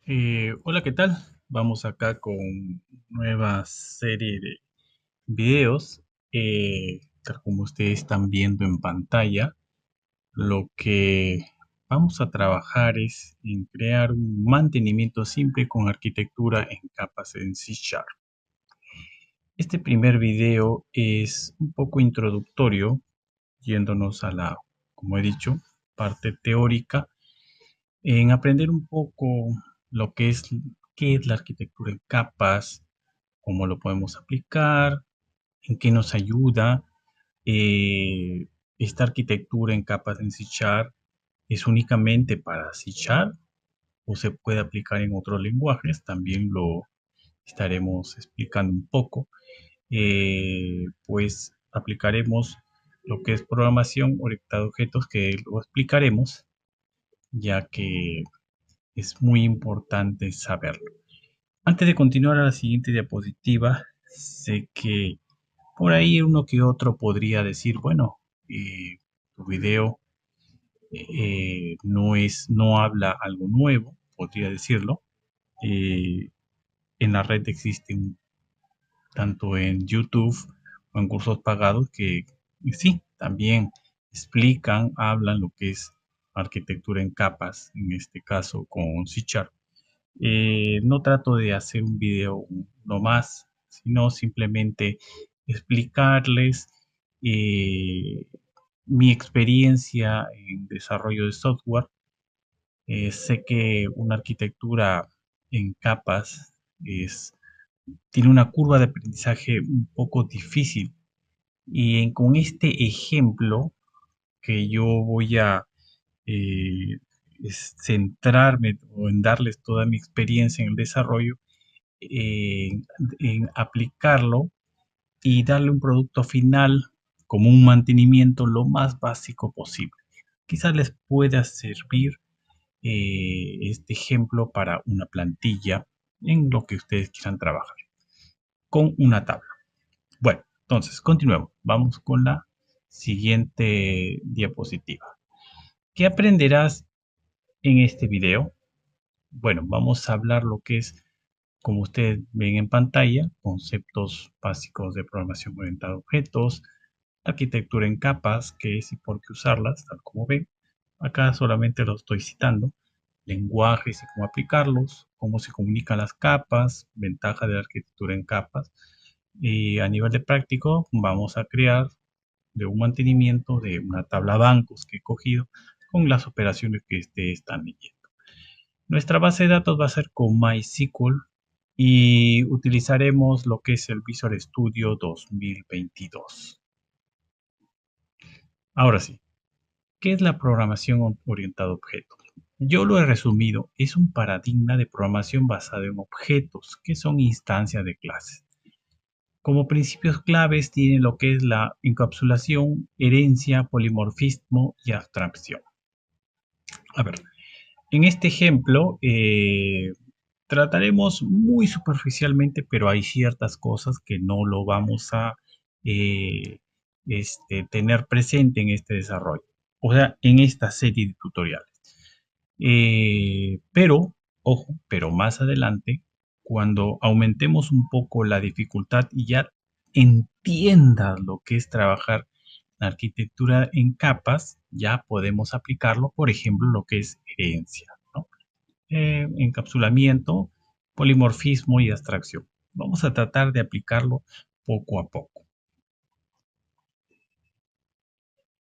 Hola, ¿qué tal? Vamos acá con nueva serie de videos. Tal como ustedes están viendo en pantalla, lo que vamos a trabajar es en crear un mantenimiento simple con arquitectura en capas en C Sharp. Este primer video es un poco introductorio, yéndonos a la, como he dicho, parte teórica en aprender un poco lo que es, qué es la arquitectura en capas, cómo lo podemos aplicar, en qué nos ayuda. Eh, Esta arquitectura en capas en C Sharp es únicamente para C Sharp o se puede aplicar en otros lenguajes, también lo estaremos explicando un poco. Pues aplicaremos lo que es programación orientada a objetos, que lo explicaremos, ya que es muy importante saberlo. Antes de continuar a la siguiente diapositiva, sé que por ahí uno que otro podría decir, bueno, tu video no habla algo nuevo, podría decirlo. Eh, en la red existen tanto en YouTube o en cursos pagados que sí, también explican, hablan lo que es arquitectura en capas, en este caso con C Sharp. No trato de hacer un video nomás, sino simplemente explicarles eh, mi experiencia en desarrollo de software. Sé que una arquitectura en capas tiene una curva de aprendizaje un poco difícil y con este ejemplo que yo voy a eh, centrarme o en darles toda mi experiencia en el desarrollo, en aplicarlo y darle un producto final como un mantenimiento lo más básico posible. Quizás les pueda servir este ejemplo para una plantilla en lo que ustedes quieran trabajar con una tabla. Bueno, entonces continuemos. Vamos con la siguiente diapositiva. ¿Qué aprenderás en este video? Bueno, vamos a hablar lo que es, como ustedes ven en pantalla, conceptos básicos de programación orientada a objetos, arquitectura en capas, qué es y por qué usarlas, tal como ven. Acá solamente lo estoy citando. Lenguajes y cómo aplicarlos, cómo se comunican las capas, ventaja de la arquitectura en capas. Y a nivel de práctico, vamos a crear de un mantenimiento de una tabla bancos que he cogido con las operaciones que ustedes están leyendo. Nuestra base de datos va a ser con MySQL y utilizaremos lo que es el Visual Studio 2022. Ahora sí, ¿qué es la programación orientada a objetos? Yo lo he resumido, es un paradigma de programación basado en objetos, que son instancias de clases. Como principios claves tiene lo que es la encapsulación, herencia, polimorfismo y abstracción. A ver, en este ejemplo trataremos muy superficialmente, pero hay ciertas cosas que no lo vamos a eh, tener presente en este desarrollo, o sea, en esta serie de tutoriales. Pero, ojo, pero más adelante, cuando aumentemos un poco la dificultad y ya entiendas lo que es trabajar la arquitectura en capas, ya podemos aplicarlo, por ejemplo, lo que es herencia, ¿no? Encapsulamiento, polimorfismo y abstracción. Vamos a tratar de aplicarlo poco a poco.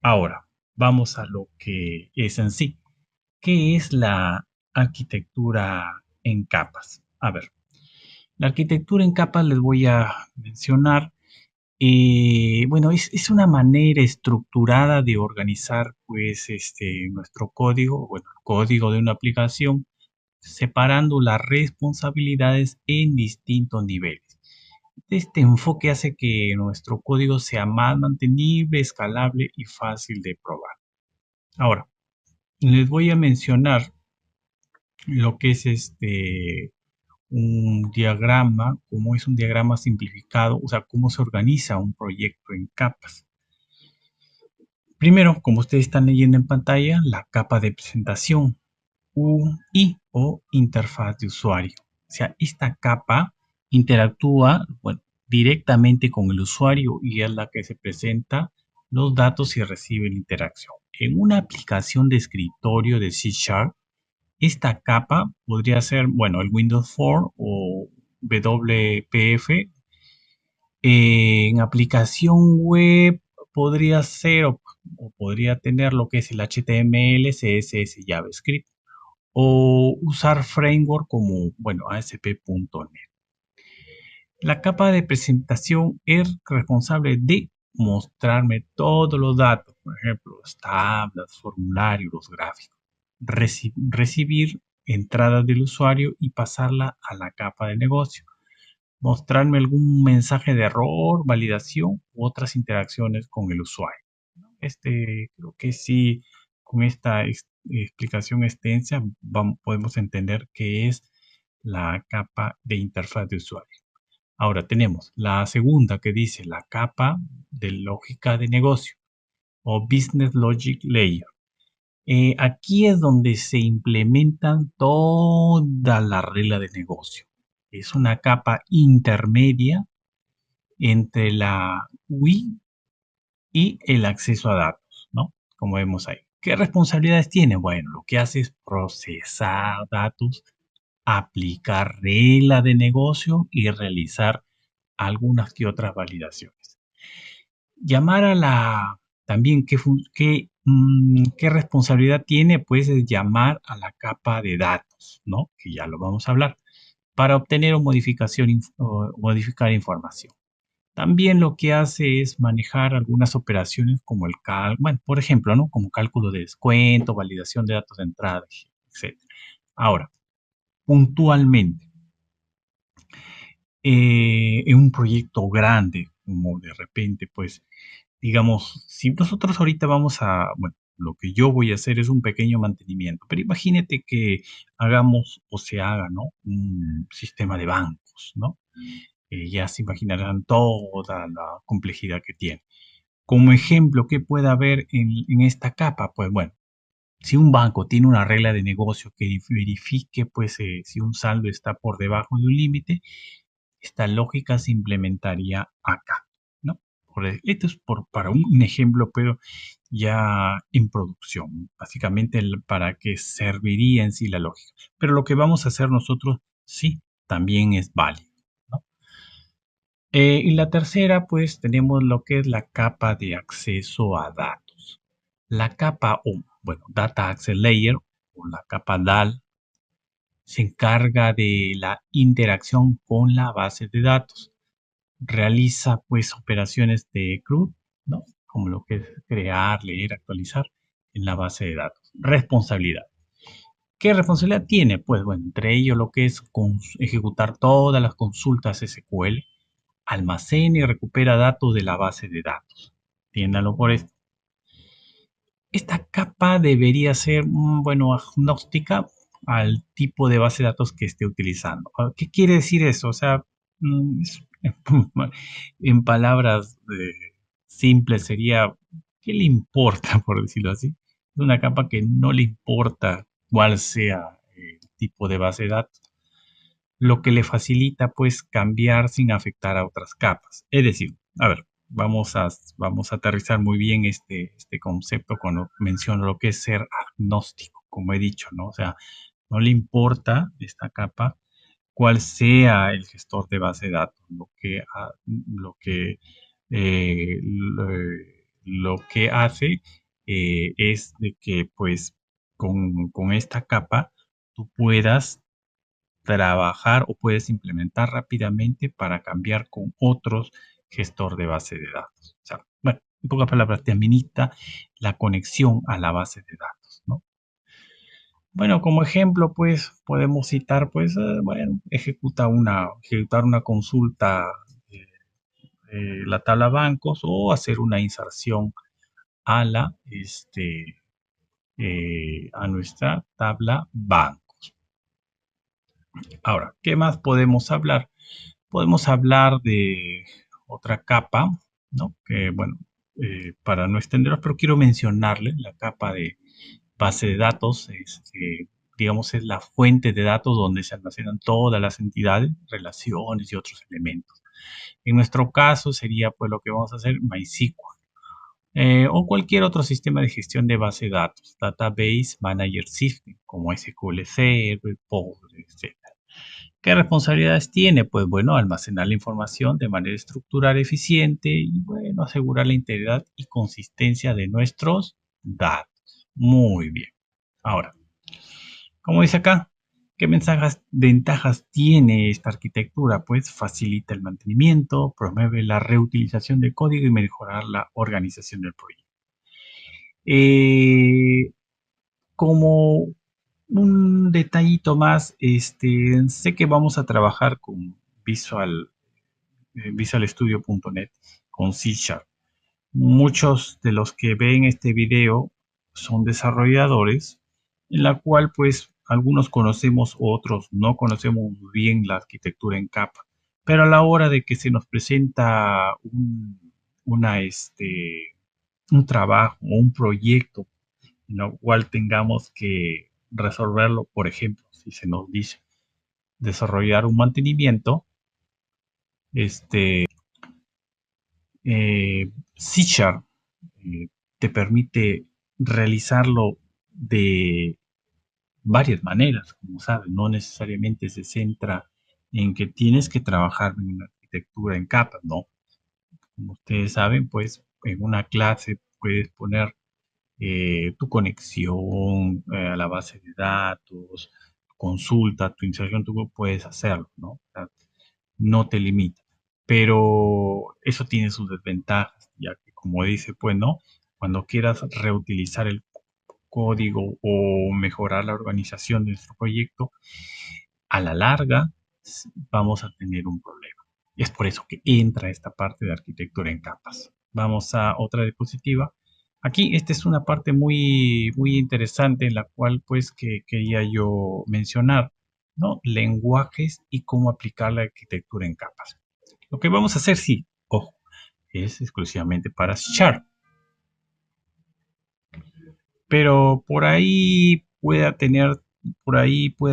Ahora, vamos a lo que es en sí. ¿Qué es la arquitectura en capas? A ver, la arquitectura en capas les voy a mencionar. Bueno, es una manera estructurada de organizar, pues, nuestro código, bueno, el código de una aplicación, separando las responsabilidades en distintos niveles. Este enfoque hace que nuestro código sea más mantenible, escalable y fácil de probar. Ahora, les voy a mencionar lo que es un diagrama, cómo es un diagrama simplificado, o sea, cómo se organiza un proyecto en capas. Primero, como ustedes están leyendo en pantalla, la capa de presentación. UI o interfaz de usuario. O sea, esta capa interactúa, bueno, directamente con el usuario y es la que se presenta los datos y recibe la interacción. En una aplicación de escritorio de C Sharp, esta capa podría ser, bueno, el Windows Form o WPF. En aplicación web podría ser o podría tener lo que es el HTML, CSS, JavaScript o usar framework como, bueno, ASP.NET. La capa de presentación es responsable de mostrarme todos los datos, por ejemplo, las tablas, formularios, los gráficos, recibir entradas del usuario y pasarla a la capa de negocio, mostrarme algún mensaje de error, validación u otras interacciones con el usuario. Creo que sí, con esta explicación extensa podemos entender qué es la capa de interfaz de usuario. Ahora tenemos la segunda que dice la capa de lógica de negocio o Business Logic Layer. Aquí es donde se implementan toda la regla de negocio. Es una capa intermedia entre la UI y el acceso a datos, ¿no? Como vemos ahí. ¿Qué responsabilidades tiene? Bueno, lo que hace es procesar datos, aplicar regla de negocio y realizar algunas que otras validaciones. Llamar a la, también, ¿qué responsabilidad tiene? Pues es llamar a la capa de datos, ¿no? Que ya lo vamos a hablar, para obtener o modificar información. También lo que hace es manejar algunas operaciones como bueno, por ejemplo, ¿no? Como cálculo de descuento, validación de datos de entrada, etc. Ahora, puntualmente, en un proyecto grande, como de repente, pues, digamos, si nosotros ahorita bueno, lo que yo voy a hacer es un pequeño mantenimiento, pero imagínate que hagamos o se haga, ¿no? Un sistema de bancos, ¿no? Ya se imaginarán toda la complejidad que tiene. Como ejemplo, ¿qué puede haber en esta capa? Pues bueno, si un banco tiene una regla de negocio que verifique, pues, si un saldo está por debajo de un límite, esta lógica se implementaría acá, ¿no? Esto es para un ejemplo, pero ya en producción, básicamente para que serviría en sí la lógica. Pero lo que vamos a hacer nosotros, sí, también es válido, ¿no? Y la tercera, pues tenemos lo que es la capa de acceso a datos. La capa, o bueno, Data Access Layer, o la capa DAL, se encarga de la interacción con la base de datos. Realiza pues operaciones de CRUD, ¿no? Como lo que es crear, leer, actualizar en la base de datos. Responsabilidad. ¿Qué responsabilidad tiene? Pues bueno, entre ellos lo que es ejecutar todas las consultas SQL, almacena y recupera datos de la base de datos. Entiéndalo por esto. Esta capa debería ser, bueno, agnóstica al tipo de base de datos que esté utilizando. ¿Qué quiere decir eso? O sea, en palabras simples sería, ¿qué le importa, por decirlo así? Es una capa que no le importa cuál sea el tipo de base de datos, lo que le facilita pues cambiar sin afectar a otras capas. Es decir, a ver, vamos a aterrizar muy bien este concepto cuando menciono lo que es ser agnóstico, como he dicho, ¿no? O sea, no le importa esta capa cuál sea el gestor de base de datos, eh, lo, lo que hace es de que pues con esta capa tú puedas trabajar o puedes implementar rápidamente para cambiar con otros gestor de base de datos. O sea, bueno, en pocas palabras, te administra la conexión a la base de datos, ¿no? Bueno, como ejemplo, pues podemos citar, pues, bueno, ejecutar una consulta, eh, la tabla bancos o hacer una inserción a a nuestra tabla bancos. Ahora, ¿qué más podemos hablar? Podemos hablar de otra capa, ¿no? Que, bueno, para no extendernos, pero quiero mencionarle la capa de base de datos. digamos, es la fuente de datos donde se almacenan todas las entidades, relaciones y otros elementos. En nuestro caso sería pues lo que vamos a hacer MySQL o cualquier otro sistema de gestión de base de datos, Database Manager System, como SQL Server, Postgres, etc. ¿Qué responsabilidades tiene? Pues bueno, almacenar la información de manera estructurada, eficiente y bueno, asegurar la integridad y consistencia de nuestros datos. Muy bien. Ahora, como dice acá, ¿qué ventajas tiene esta arquitectura? Pues facilita el mantenimiento, promueve la reutilización del código y mejorar la organización del proyecto. Eh, como un detallito más, sé que vamos a trabajar con Visual Studio.net, con C Sharp. Muchos de los que ven este video son desarrolladores, en la cual pues algunos conocemos, otros no conocemos muy bien la arquitectura en capa. Pero a la hora de que se nos presenta un trabajo o un proyecto en el cual tengamos que resolverlo, por ejemplo, si se nos dice desarrollar un mantenimiento, este, C Sharp te permite realizarlo de varias maneras, como saben, no necesariamente se centra en que tienes que trabajar en una arquitectura en capas, no. Como ustedes saben, pues en una clase puedes poner tu conexión a la base de datos, consulta, tu inserción, tú puedes hacerlo, ¿no? O sea, no te limita. Pero eso tiene sus desventajas, ya que como dice, pues, ¿no? Cuando quieras reutilizar el código o mejorar la organización de nuestro proyecto, a la larga vamos a tener un problema. Y es por eso que entra esta parte de arquitectura en capas. Vamos a otra diapositiva. Aquí esta es una parte muy, muy interesante en la cual pues que quería yo mencionar, ¿no? Lenguajes y cómo aplicar la arquitectura en capas. Lo que vamos a hacer, sí, ojo, es exclusivamente para Sharp. Pero por ahí puede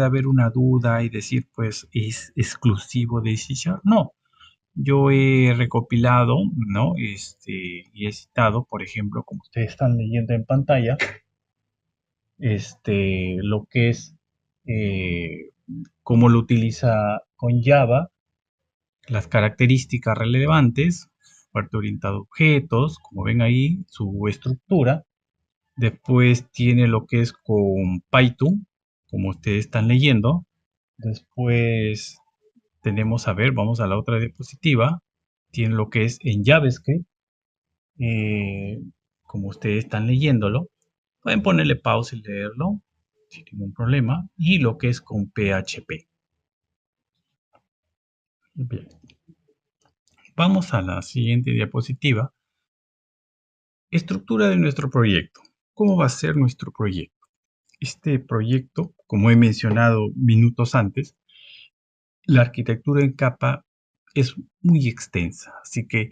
haber una duda y decir, pues, ¿es exclusivo de C Sharp? No, yo he recopilado, ¿no? Y he citado, por ejemplo, como ustedes están leyendo en pantalla, lo que es eh, cómo lo utiliza con Java, las características relevantes, parte orientado a objetos, como ven ahí, su estructura. Después tiene lo que es con Python, como ustedes están leyendo. Después tenemos, a ver, vamos a la otra diapositiva. Tiene lo que es en JavaScript, eh, como ustedes están leyéndolo. Pueden ponerle pausa y leerlo sin ningún problema. Y lo que es con PHP. Bien, vamos a la siguiente diapositiva. Estructura de nuestro proyecto. ¿Cómo va a ser nuestro proyecto? Este proyecto, como he mencionado minutos antes, la arquitectura en capa es muy extensa, así que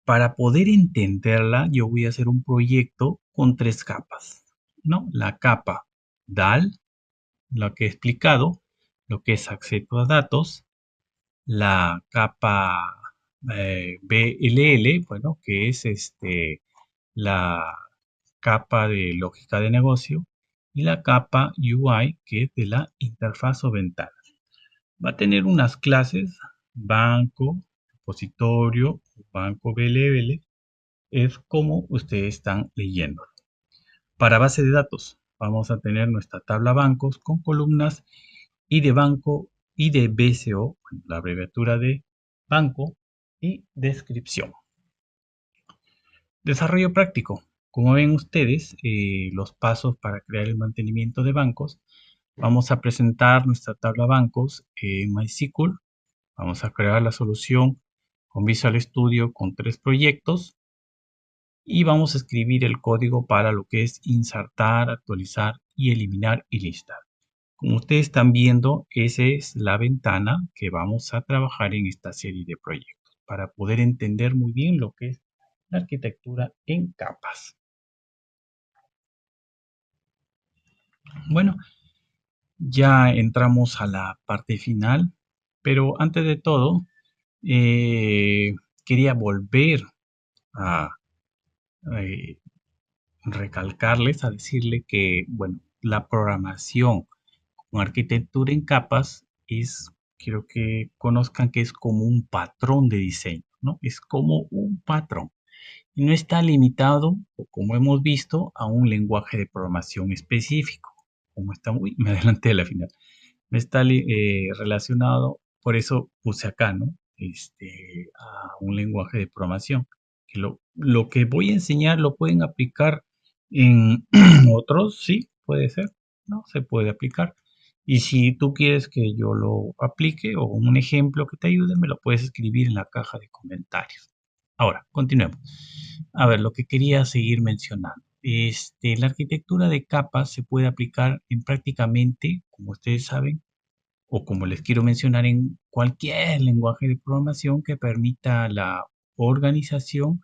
para poder entenderla, yo voy a hacer un proyecto con tres capas, ¿no? La capa DAL, lo que he explicado, lo que es acceso a datos, la capa BLL, bueno, que es la capa de lógica de negocio, y la capa UI, que es de la interfaz o ventana. Va a tener unas clases, banco, repositorio, banco BLL, es como ustedes están leyendo. Para base de datos, vamos a tener nuestra tabla bancos con columnas y de banco y de BCO, la abreviatura de banco y descripción. Desarrollo práctico. Como ven ustedes, los pasos para crear el mantenimiento de bancos, vamos a presentar nuestra tabla bancos en MySQL. Vamos a crear la solución con Visual Studio con tres proyectos y vamos a escribir el código para lo que es insertar, actualizar y eliminar y listar. Como ustedes están viendo, esa es la ventana que vamos a trabajar en esta serie de proyectos para poder entender muy bien lo que es la arquitectura en capas. Bueno, Ya entramos a la parte final, pero antes de todo, eh, quería volver a eh, recalcarles, a decirle que, bueno, la programación con arquitectura en capas es, quiero que conozcan que es como un patrón de diseño, ¿no? Es como un patrón. Y no está limitado, como hemos visto, a un lenguaje de programación específico. Como está muy, me adelanté a la final. No está relacionado, por eso puse acá, ¿no? A un lenguaje de programación. Que lo que voy a enseñar lo pueden aplicar en otros, sí, puede ser, ¿no? Se puede aplicar. Y si tú quieres que yo lo aplique o un ejemplo que te ayude, me lo puedes escribir en la caja de comentarios. Ahora, continuemos. A ver, lo que quería seguir mencionando. La arquitectura de capas se puede aplicar en prácticamente, como ustedes saben, o como les quiero mencionar, en cualquier lenguaje de programación que permita la organización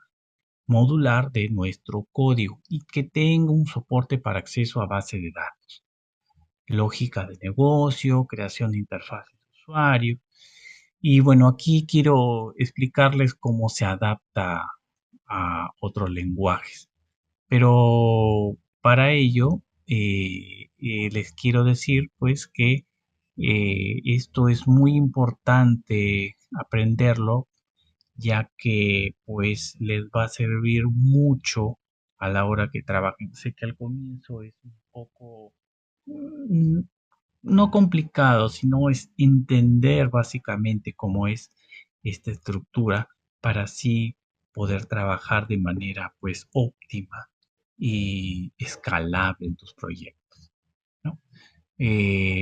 modular de nuestro código y que tenga un soporte para acceso a base de datos, lógica de negocio, creación de interfaces de usuario. Y bueno, aquí quiero explicarles cómo se adapta a otros lenguajes. Pero para ello, les quiero decir pues que esto es muy importante aprenderlo, ya que pues les va a servir mucho a la hora que trabajen. Sé que al comienzo es un poco mm, no complicado, sino es entender básicamente cómo es esta estructura para así poder trabajar de manera pues óptima y escalable en tus proyectos, ¿no?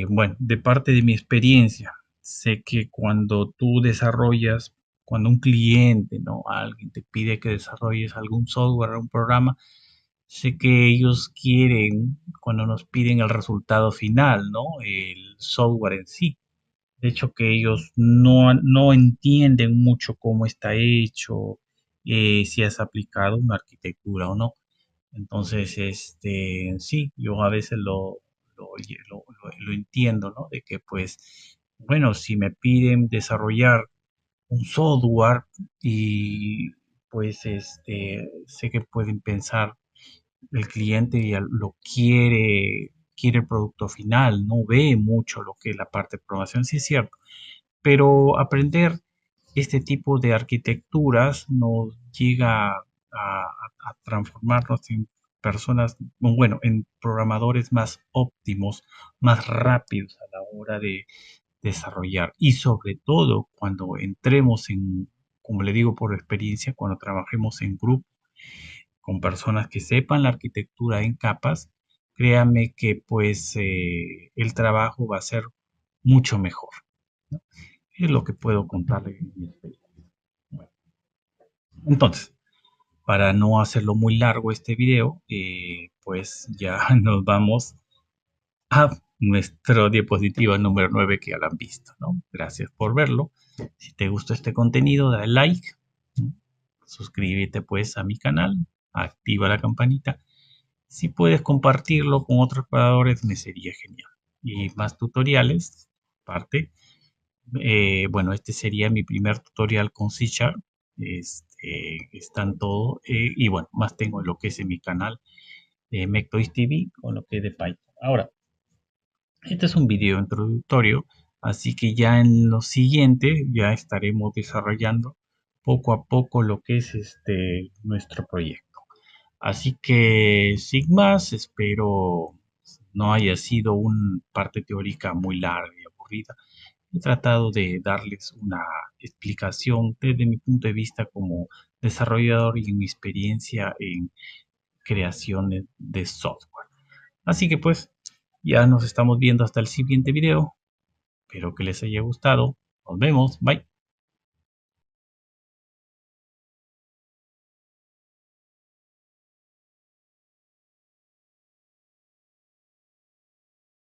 Bueno, de parte de mi experiencia, sé que cuando tú desarrollas, cuando un cliente, ¿no? Alguien te pide que desarrolles algún software o un programa, sé que ellos quieren, cuando nos piden el resultado final, ¿no? El software en sí. De hecho, que ellos no entienden mucho cómo está hecho, si has aplicado una arquitectura o no. Entonces, sí, yo a veces lo entiendo, ¿no? De que, pues, bueno, si me piden desarrollar un software y, pues, sé que pueden pensar el cliente ya lo quiere el producto final, no ve mucho lo que es la parte de programación, sí es cierto, pero aprender este tipo de arquitecturas nos llega a transformarnos en personas, bueno, en programadores más óptimos, más rápidos a la hora de desarrollar y sobre todo cuando entremos en, como le digo por experiencia, cuando trabajemos en grupo con personas que sepan la arquitectura en capas, créanme que pues el trabajo va a ser mucho mejor, ¿no? Es lo que puedo contarle de mi experiencia. Bueno, entonces, para no hacerlo muy largo este video, pues ya nos vamos a nuestro diapositiva número 9 que ya lo han visto, ¿no? Gracias por verlo. Si te gustó este contenido, dale like, ¿no? Suscríbete pues a mi canal, activa la campanita. Si puedes compartirlo con otros creadores, me sería genial. Y más tutoriales, aparte. Bueno, este sería mi primer tutorial con C Sharp. Están todo. Y bueno, más tengo lo que es en mi canal de Mectoys TV con lo que es de Python. Ahora, este es un video introductorio, así que ya en lo siguiente ya estaremos desarrollando poco a poco lo que es nuestro proyecto. Así que, sin más, espero no haya sido una parte teórica muy larga y aburrida. He tratado de darles una explicación desde mi punto de vista como desarrollador y en mi experiencia en creación de software. Así que pues, ya nos estamos viendo hasta el siguiente video. Espero que les haya gustado. Nos vemos. Bye.